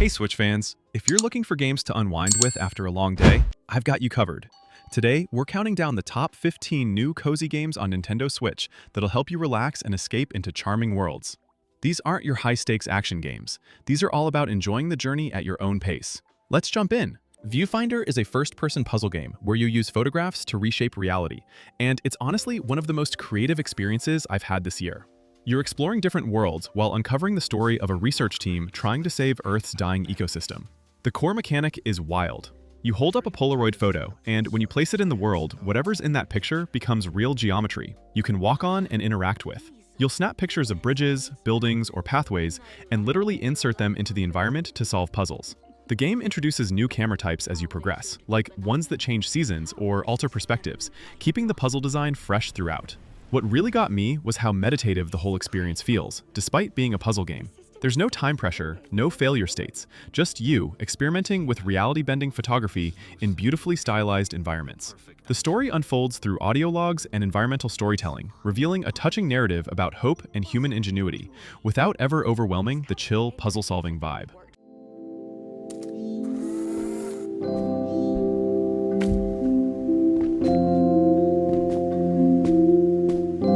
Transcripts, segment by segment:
Hey Switch fans, if you're looking for games to unwind with after a long day, I've got you covered. Today, we're counting down the top 15 new cozy games on Nintendo Switch that'll help you relax and escape into charming worlds. These aren't your high-stakes action games. These are all about enjoying the journey at your own pace. Let's jump in. Viewfinder is a first-person puzzle game where you use photographs to reshape reality, and it's honestly one of the most creative experiences I've had this year. You're exploring different worlds while uncovering the story of a research team trying to save Earth's dying ecosystem. The core mechanic is wild. You hold up a Polaroid photo, and when you place it in the world, whatever's in that picture becomes real geometry you can walk on and interact with. You'll snap pictures of bridges, buildings, or pathways and literally insert them into the environment to solve puzzles. The game introduces new camera types as you progress, like ones that change seasons or alter perspectives, keeping the puzzle design fresh throughout. What really got me was how meditative the whole experience feels, despite being a puzzle game. There's no time pressure, no failure states, just you experimenting with reality-bending photography in beautifully stylized environments. The story unfolds through audio logs and environmental storytelling, revealing a touching narrative about hope and human ingenuity, without ever overwhelming the chill, puzzle-solving vibe.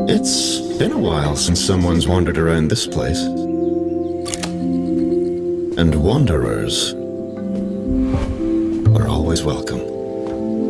It's been a while since someone's wandered around this place. And wanderers are always welcome.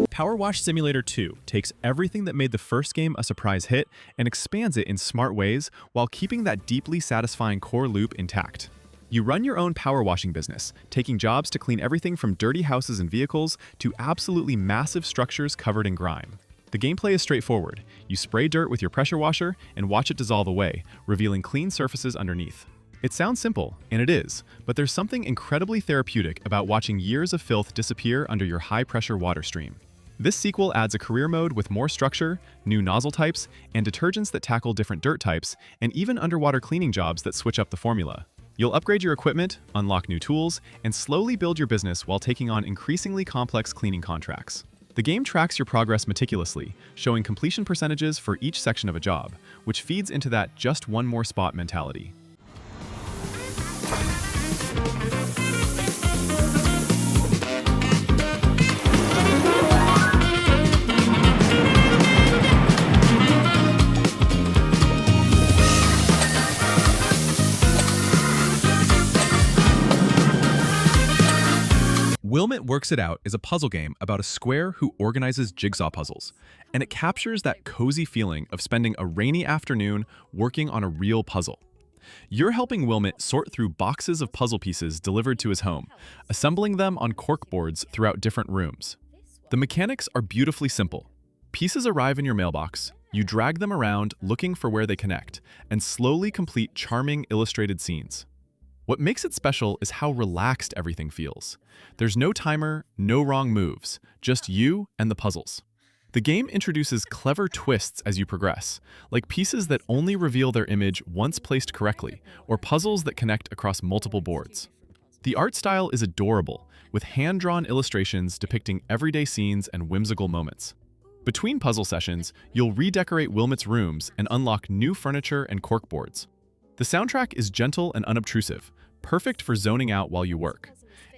PowerWash Simulator 2 takes everything that made the first game a surprise hit and expands it in smart ways while keeping that deeply satisfying core loop intact. You run your own power washing business, taking jobs to clean everything from dirty houses and vehicles to absolutely massive structures covered in grime. The gameplay is straightforward. You spray dirt with your pressure washer and watch it dissolve away, revealing clean surfaces underneath. It sounds simple, and it is, but there's something incredibly therapeutic about watching years of filth disappear under your high-pressure water stream. This sequel adds a career mode with more structure, new nozzle types, and detergents that tackle different dirt types, and even underwater cleaning jobs that switch up the formula. You'll upgrade your equipment, unlock new tools, and slowly build your business while taking on increasingly complex cleaning contracts. The game tracks your progress meticulously, showing completion percentages for each section of a job, which feeds into that just one more spot mentality. Wilmot Works It Out is a puzzle game about a square who organizes jigsaw puzzles, and it captures that cozy feeling of spending a rainy afternoon working on a real puzzle. You're helping Wilmot sort through boxes of puzzle pieces delivered to his home, assembling them on corkboards throughout different rooms. The mechanics are beautifully simple. Pieces arrive in your mailbox, you drag them around looking for where they connect, and slowly complete charming illustrated scenes. What makes it special is how relaxed everything feels. There's no timer, no wrong moves, just you and the puzzles. The game introduces clever twists as you progress, like pieces that only reveal their image once placed correctly, or puzzles that connect across multiple boards. The art style is adorable, with hand-drawn illustrations depicting everyday scenes and whimsical moments. Between puzzle sessions, you'll redecorate Wilmot's rooms and unlock new furniture and corkboards. The soundtrack is gentle and unobtrusive, perfect for zoning out while you work.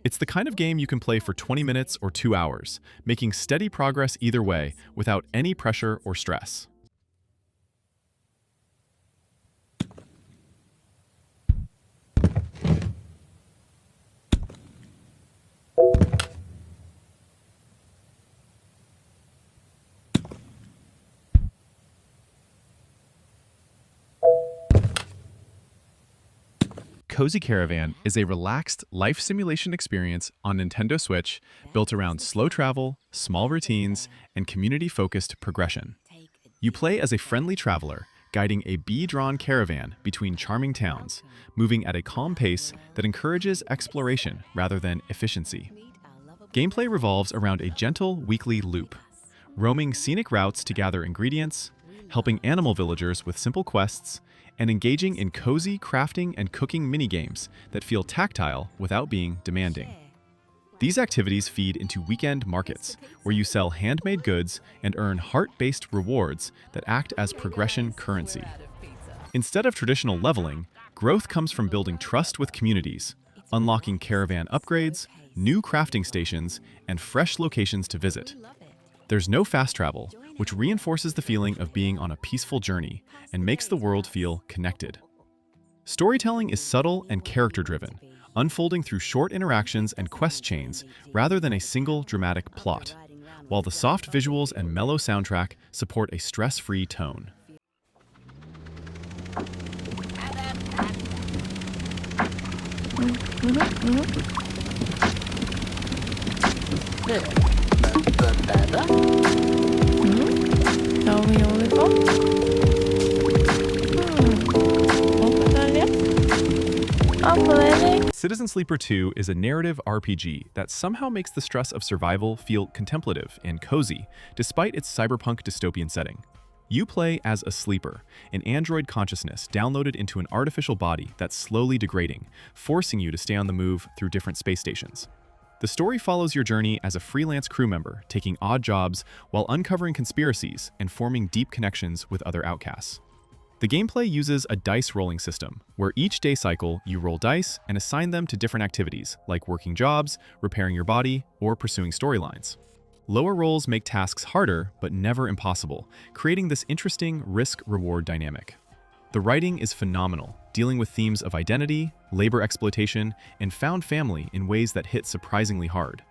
It's the kind of game you can play for 20 minutes or 2 hours, making steady progress either way without any pressure or stress. Cozy Caravan is a relaxed life simulation experience on Nintendo Switch built around slow travel, small routines, and community-focused progression. You play as a friendly traveler, guiding a bee-drawn caravan between charming towns, moving at a calm pace that encourages exploration rather than efficiency. Gameplay revolves around a gentle weekly loop, roaming scenic routes to gather ingredients, helping animal villagers with simple quests, and engaging in cozy crafting and cooking minigames that feel tactile without being demanding. These activities feed into weekend markets, where you sell handmade goods and earn heart-based rewards that act as progression currency. Instead of traditional leveling, growth comes from building trust with communities, unlocking caravan upgrades, new crafting stations, and fresh locations to visit. There's no fast travel, which reinforces the feeling of being on a peaceful journey and makes the world feel connected. Storytelling is subtle and character-driven, unfolding through short interactions and quest chains rather than a single dramatic plot, while the soft visuals and mellow soundtrack support a stress-free tone. Shall we only go? Open earlier? I'm planning. Citizen Sleeper 2 is a narrative RPG that somehow makes the stress of survival feel contemplative and cozy, despite its cyberpunk dystopian setting. You play as a sleeper, an android consciousness downloaded into an artificial body that's slowly degrading, forcing you to stay on the move through different space stations. The story follows your journey as a freelance crew member, taking odd jobs while uncovering conspiracies and forming deep connections with other outcasts. The gameplay uses a dice rolling system, where each day cycle you roll dice and assign them to different activities, like working jobs, repairing your body, or pursuing storylines. Lower rolls make tasks harder, but never impossible, creating this interesting risk-reward dynamic. The writing is phenomenal, dealing with themes of identity, labor exploitation, and found family in ways that hit surprisingly hard.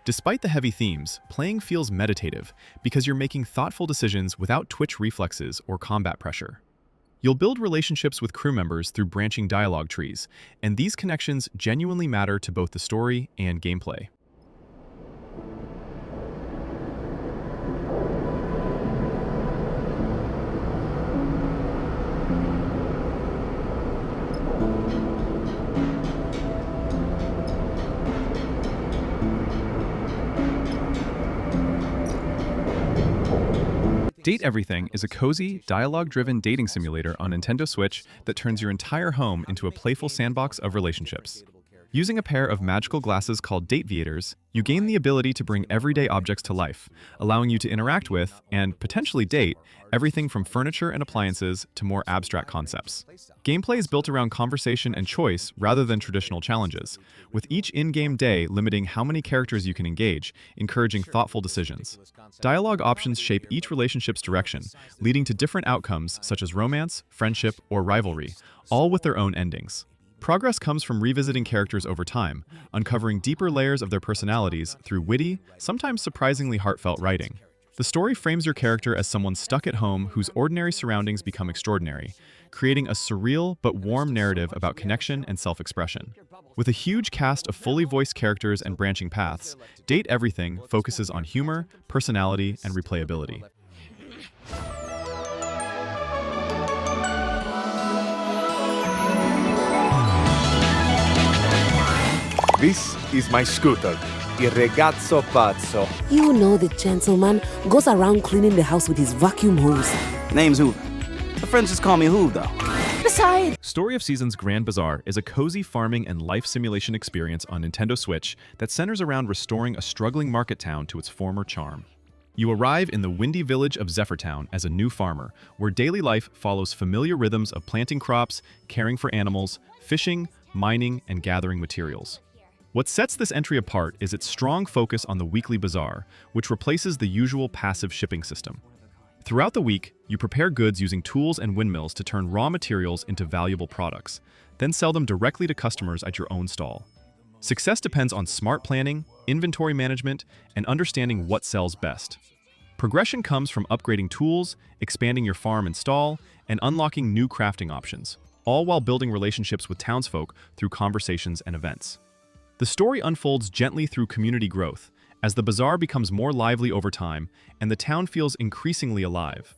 Despite the heavy themes, playing feels meditative because you're making thoughtful decisions without twitch reflexes or combat pressure. You'll build relationships with crew members through branching dialogue trees, and these connections genuinely matter to both the story and gameplay. Date Everything is a cozy, dialogue-driven dating simulator on Nintendo Switch that turns your entire home into a playful sandbox of relationships. Using a pair of magical glasses called Dateviators, you gain the ability to bring everyday objects to life, allowing you to interact with, and potentially date, everything from furniture and appliances to more abstract concepts. Gameplay is built around conversation and choice rather than traditional challenges, with each in-game day limiting how many characters you can engage, encouraging thoughtful decisions. Dialogue options shape each relationship's direction, leading to different outcomes such as romance, friendship, or rivalry, all with their own endings. Progress comes from revisiting characters over time, uncovering deeper layers of their personalities through witty, sometimes surprisingly heartfelt writing. The story frames your character as someone stuck at home whose ordinary surroundings become extraordinary, creating a surreal but warm narrative about connection and self-expression. With a huge cast of fully voiced characters and branching paths, Date Everything focuses on humor, personality, and replayability. This is my scooter, Il Ragazzo Pazzo. You know the gentleman goes around cleaning the house with his vacuum hose. Name's Hoover. My friends just call me Hoove, though. Besides, Story of Seasons Grand Bazaar is a cozy farming and life simulation experience on Nintendo Switch that centers around restoring a struggling market town to its former charm. You arrive in the windy village of Zephyrtown as a new farmer, where daily life follows familiar rhythms of planting crops, caring for animals, fishing, mining, and gathering materials. What sets this entry apart is its strong focus on the weekly bazaar, which replaces the usual passive shipping system. Throughout the week, you prepare goods using tools and windmills to turn raw materials into valuable products, then sell them directly to customers at your own stall. Success depends on smart planning, inventory management, and understanding what sells best. Progression comes from upgrading tools, expanding your farm and stall, and unlocking new crafting options, all while building relationships with townsfolk through conversations and events. The story unfolds gently through community growth, as the bazaar becomes more lively over time and the town feels increasingly alive.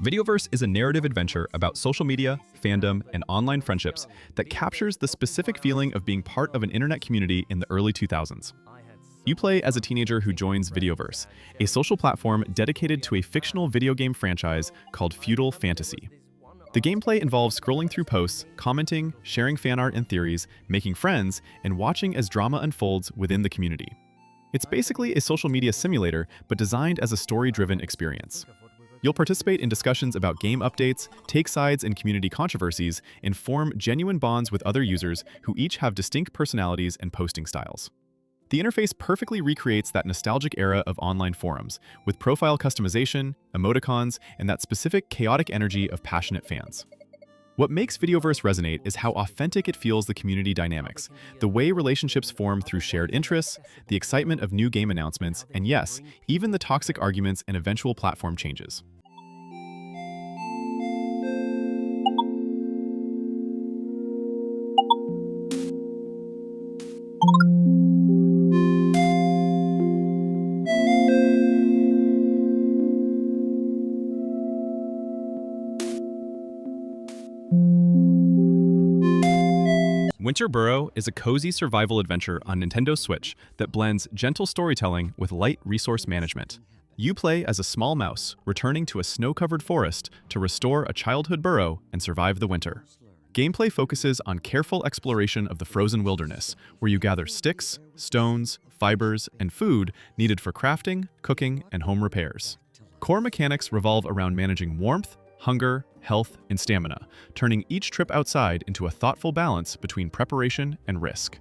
Videoverse is a narrative adventure about social media, fandom, and online friendships that captures the specific feeling of being part of an internet community in the early 2000s. You play as a teenager who joins Videoverse, a social platform dedicated to a fictional video game franchise called Feudal Fantasy. The gameplay involves scrolling through posts, commenting, sharing fan art and theories, making friends, and watching as drama unfolds within the community. It's basically a social media simulator, but designed as a story-driven experience. You'll participate in discussions about game updates, take sides in community controversies, and form genuine bonds with other users who each have distinct personalities and posting styles. The interface perfectly recreates that nostalgic era of online forums, with profile customization, emoticons, and that specific chaotic energy of passionate fans. What makes Videoverse resonate is how authentic it feels the community dynamics, the way relationships form through shared interests, the excitement of new game announcements, and yes, even the toxic arguments and eventual platform changes. Winter Burrow is a cozy survival adventure on Nintendo Switch that blends gentle storytelling with light resource management. You play as a small mouse, returning to a snow-covered forest to restore a childhood burrow and survive the winter. Gameplay focuses on careful exploration of the frozen wilderness, where you gather sticks, stones, fibers, and food needed for crafting, cooking, and home repairs. Core mechanics revolve around managing warmth, hunger, health, and stamina, turning each trip outside into a thoughtful balance between preparation and risk.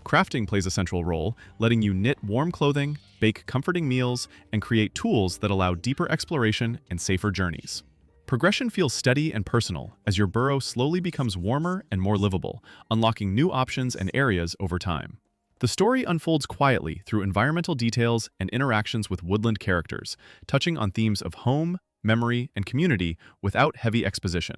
Crafting plays a central role, letting you knit warm clothing, bake comforting meals, and create tools that allow deeper exploration and safer journeys. Progression feels steady and personal as your burrow slowly becomes warmer and more livable, unlocking new options and areas over time. The story unfolds quietly through environmental details and interactions with woodland characters, touching on themes of home, memory, and community without heavy exposition.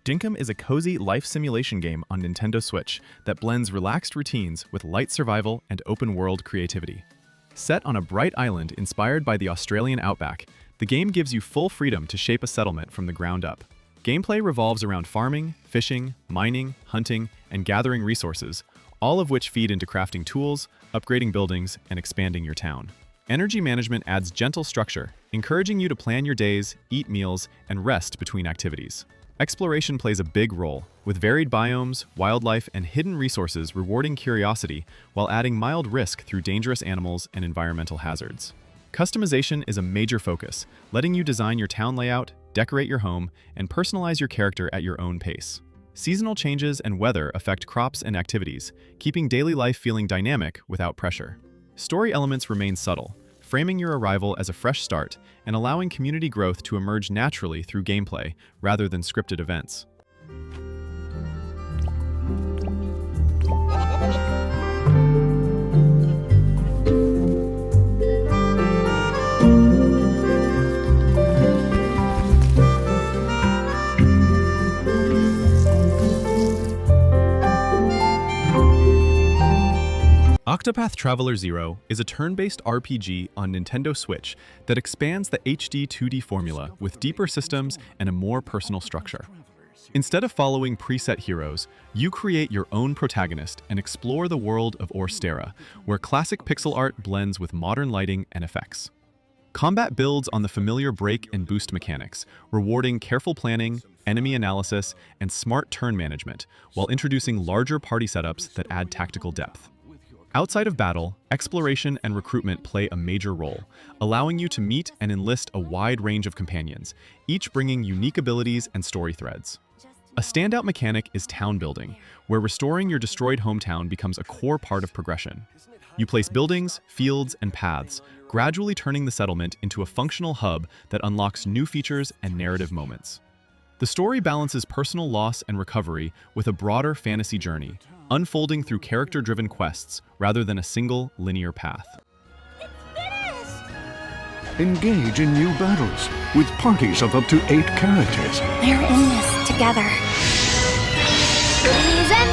Dinkum is a cozy life simulation game on Nintendo Switch that blends relaxed routines with light survival and open-world creativity. Set on a bright island inspired by the Australian outback, the game gives you full freedom to shape a settlement from the ground up. Gameplay revolves around farming, fishing, mining, hunting, and gathering resources, all of which feed into crafting tools, upgrading buildings, and expanding your town. Energy management adds gentle structure, encouraging you to plan your days, eat meals, and rest between activities. Exploration plays a big role, with varied biomes, wildlife, and hidden resources rewarding curiosity while adding mild risk through dangerous animals and environmental hazards. Customization is a major focus, letting you design your town layout, decorate your home, and personalize your character at your own pace. Seasonal changes and weather affect crops and activities, keeping daily life feeling dynamic without pressure. Story elements remain subtle, framing your arrival as a fresh start and allowing community growth to emerge naturally through gameplay rather than scripted events. Octopath Traveler 0 is a turn-based RPG on Nintendo Switch that expands the HD 2D formula with deeper systems and a more personal structure. Instead of following preset heroes, you create your own protagonist and explore the world of Orstera, where classic pixel art blends with modern lighting and effects. Combat builds on the familiar break and boost mechanics, rewarding careful planning, enemy analysis, and smart turn management, while introducing larger party setups that add tactical depth. Outside of battle, exploration and recruitment play a major role, allowing you to meet and enlist a wide range of companions, each bringing unique abilities and story threads. A standout mechanic is town building, where restoring your destroyed hometown becomes a core part of progression. You place buildings, fields, and paths, gradually turning the settlement into a functional hub that unlocks new features and narrative moments. The story balances personal loss and recovery with a broader fantasy journey, unfolding through character-driven quests rather than a single linear path. Engage in new battles with parties of up to 8 characters. They're in this together. Ladies and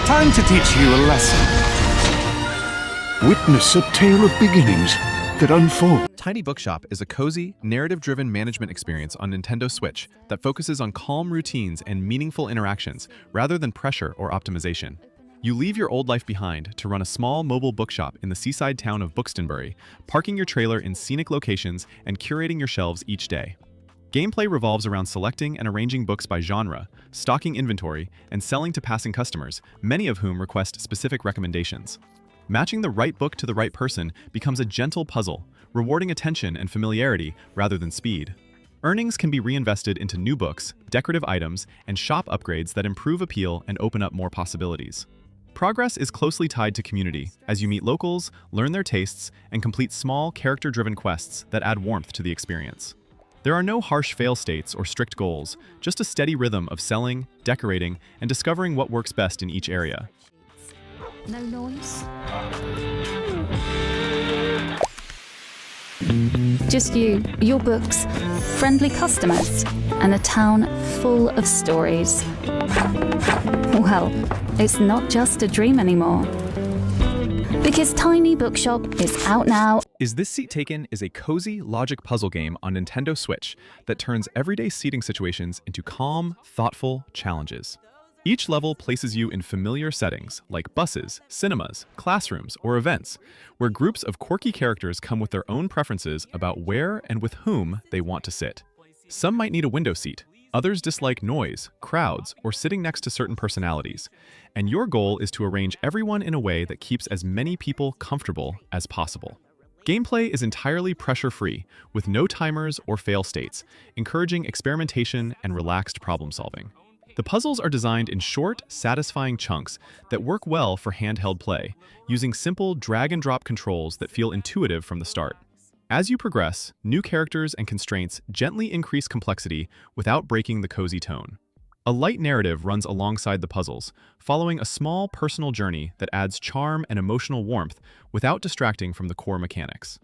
Time to teach you a lesson. Witness a tale of beginnings that unfold. Tiny Bookshop is a cozy, narrative-driven management experience on Nintendo Switch that focuses on calm routines and meaningful interactions rather than pressure or optimization. You leave your old life behind to run a small mobile bookshop in the seaside town of Buxtonbury, parking your trailer in scenic locations and curating your shelves each day. Gameplay revolves around selecting and arranging books by genre, stocking inventory, and selling to passing customers, many of whom request specific recommendations. Matching the right book to the right person becomes a gentle puzzle, rewarding attention and familiarity rather than speed. Earnings can be reinvested into new books, decorative items, and shop upgrades that improve appeal and open up more possibilities. Progress is closely tied to community, as you meet locals, learn their tastes, and complete small, character-driven quests that add warmth to the experience. There are no harsh fail states or strict goals, just a steady rhythm of selling, decorating, and discovering what works best in each area. No noise. Just you, your books, friendly customers, and a town full of stories. Well, it's not just a dream anymore. Because Tiny Bookshop is out now. Is This Seat Taken is a cozy logic puzzle game on Nintendo Switch that turns everyday seating situations into calm, thoughtful challenges. Each level places you in familiar settings like buses, cinemas, classrooms, or events, where groups of quirky characters come with their own preferences about where and with whom they want to sit. Some might need a window seat, others dislike noise, crowds, or sitting next to certain personalities, and your goal is to arrange everyone in a way that keeps as many people comfortable as possible. Gameplay is entirely pressure-free, with no timers or fail states, encouraging experimentation and relaxed problem-solving. The puzzles are designed in short, satisfying chunks that work well for handheld play, using simple drag-and-drop controls that feel intuitive from the start. As you progress, new characters and constraints gently increase complexity without breaking the cozy tone. A light narrative runs alongside the puzzles, following a small personal journey that adds charm and emotional warmth without distracting from the core mechanics.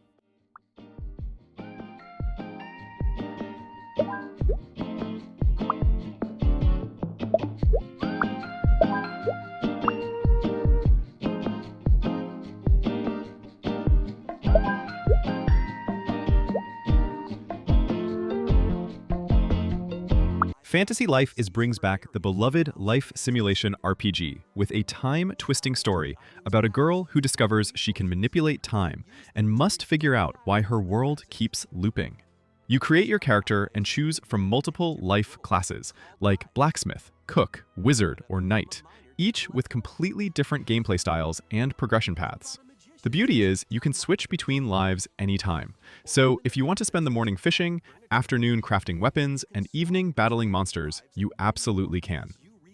Fantasy Life brings back the beloved life simulation RPG with a time-twisting story about a girl who discovers she can manipulate time and must figure out why her world keeps looping. You create your character and choose from multiple life classes like blacksmith, cook, wizard, or knight, each with completely different gameplay styles and progression paths. The beauty is you can switch between lives anytime. So if you want to spend the morning fishing, afternoon crafting weapons, and evening battling monsters, you absolutely can.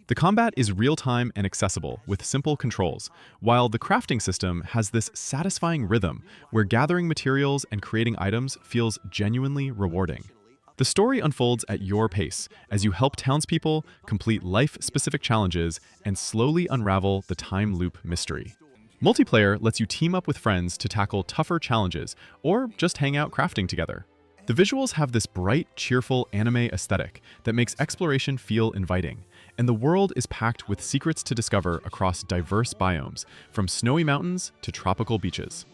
The combat is real-time and accessible with simple controls, while the crafting system has this satisfying rhythm where gathering materials and creating items feels genuinely rewarding. The story unfolds at your pace as you help townspeople complete life-specific challenges and slowly unravel the time loop mystery. Multiplayer lets you team up with friends to tackle tougher challenges or just hang out crafting together. The visuals have this bright, cheerful anime aesthetic that makes exploration feel inviting, and the world is packed with secrets to discover across diverse biomes, from snowy mountains to tropical beaches.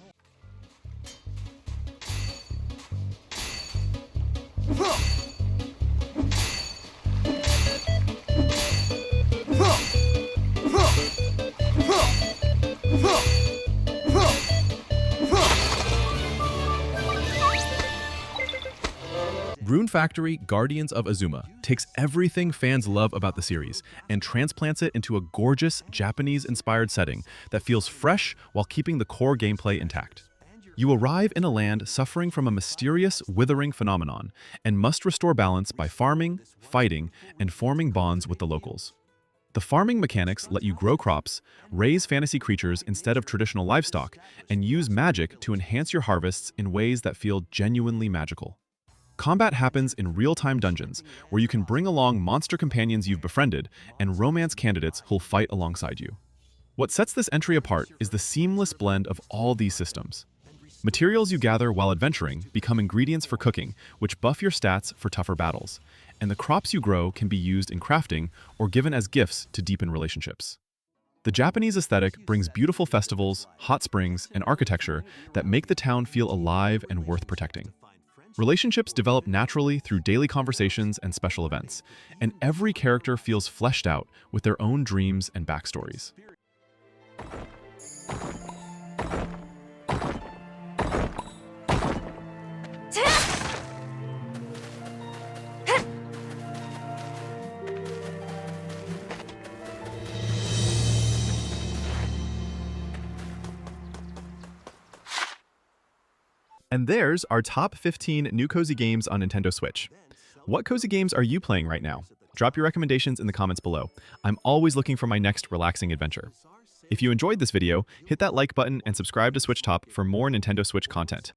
Rune Factory Guardians of Azuma takes everything fans love about the series and transplants it into a gorgeous Japanese-inspired setting that feels fresh while keeping the core gameplay intact. You arrive in a land suffering from a mysterious withering phenomenon and must restore balance by farming, fighting, and forming bonds with the locals. The farming mechanics let you grow crops, raise fantasy creatures instead of traditional livestock, and use magic to enhance your harvests in ways that feel genuinely magical. Combat happens in real-time dungeons, where you can bring along monster companions you've befriended and romance candidates who'll fight alongside you. What sets this entry apart is the seamless blend of all these systems. Materials you gather while adventuring become ingredients for cooking, which buff your stats for tougher battles. And the crops you grow can be used in crafting or given as gifts to deepen relationships. The Japanese aesthetic brings beautiful festivals, hot springs, and architecture that make the town feel alive and worth protecting. Relationships develop naturally through daily conversations and special events, and every character feels fleshed out with their own dreams and backstories. And there's our top 15 new cozy games on Nintendo Switch. What cozy games are you playing right now? Drop your recommendations in the comments below. I'm always looking for my next relaxing adventure. If you enjoyed this video, hit that like button and subscribe to SwitchTop for more Nintendo Switch content.